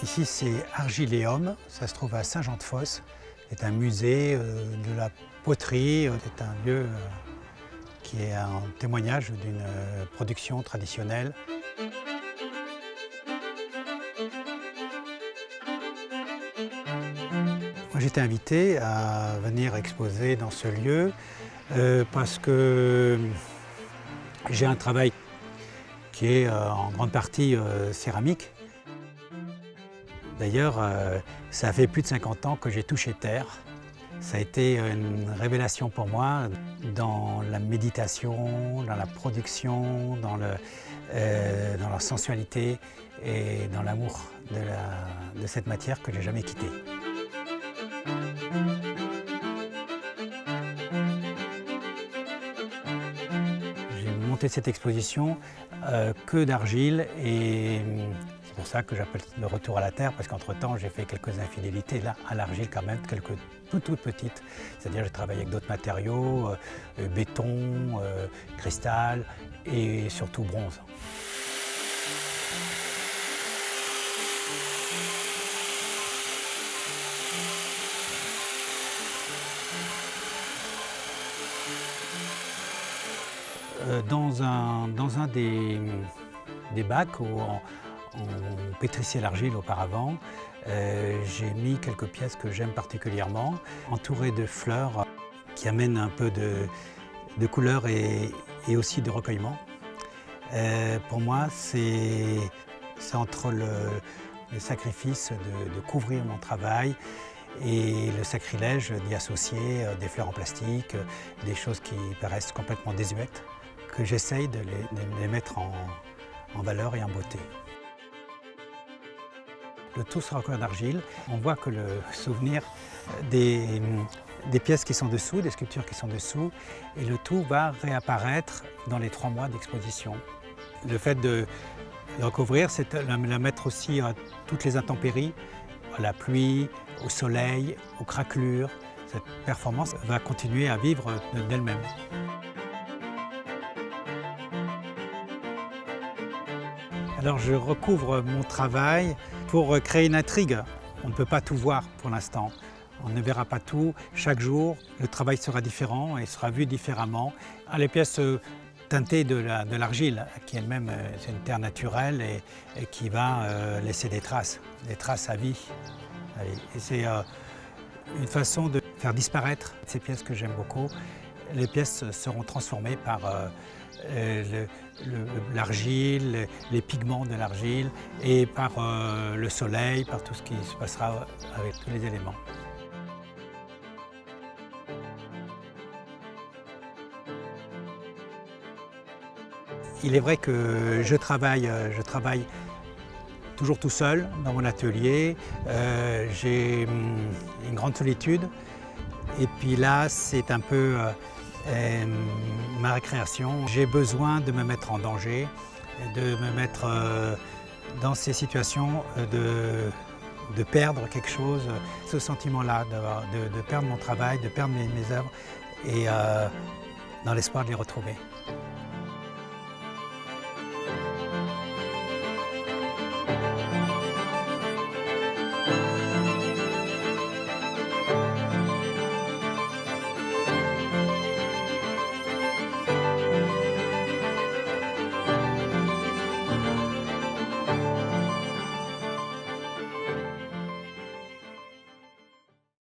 Ici, c'est Argiléum, ça se trouve à Saint-Jean-de-Fosse. C'est un musée de la poterie, c'est un lieu qui est un témoignage d'une production traditionnelle. Moi, j'étais invité à venir exposer dans ce lieu parce que j'ai un travail qui est en grande partie céramique. D'ailleurs, ça fait plus de 50 ans que j'ai touché terre. Ça a été une révélation pour moi dans la méditation, dans la production, dans la sensualité et dans l'amour de cette matière que je n'ai jamais quittée. J'ai monté cette exposition que d'argile et c'est pour ça que j'appelle le retour à la terre, parce qu'entre-temps j'ai fait quelques infidélités là à l'argile quand même, quelques toutes petites. C'est-à-dire j'ai travaillé avec d'autres matériaux, béton, cristal et surtout bronze. Dans un des bacs où on pétrissait l'argile auparavant, j'ai mis quelques pièces que j'aime particulièrement, entourées de fleurs qui amènent un peu de couleur et aussi de recueillement. Pour moi, c'est entre le sacrifice de couvrir mon travail et le sacrilège d'y associer des fleurs en plastique, des choses qui paraissent complètement désuètes, que j'essaye de les mettre en valeur et en beauté. Le tout sera recouvert d'argile. On voit que le souvenir des pièces qui sont dessous, des sculptures qui sont dessous, et le tout va réapparaître dans les 3 mois d'exposition. Le fait de le recouvrir, c'est la mettre aussi à toutes les intempéries, à la pluie, au soleil, aux craquelures. Cette performance va continuer à vivre d'elle-même. Alors je recouvre mon travail pour créer une intrigue. On ne peut pas tout voir pour l'instant. On ne verra pas tout. Chaque jour, le travail sera différent et sera vu différemment. Les pièces teintées de l'argile, qui elle-même c'est une terre naturelle et qui va laisser des traces à vie. Et c'est une façon de faire disparaître ces pièces que j'aime beaucoup. Les pièces seront transformées par l'argile, les pigments de l'argile et par le soleil, par tout ce qui se passera avec tous les éléments. Il est vrai que je travaille toujours tout seul dans mon atelier. J'ai une grande solitude et puis là c'est un peu ma récréation. J'ai besoin de me mettre en danger, de me mettre dans ces situations de perdre quelque chose. Ce sentiment-là, de perdre mon travail, de perdre mes œuvres et dans l'espoir de les retrouver.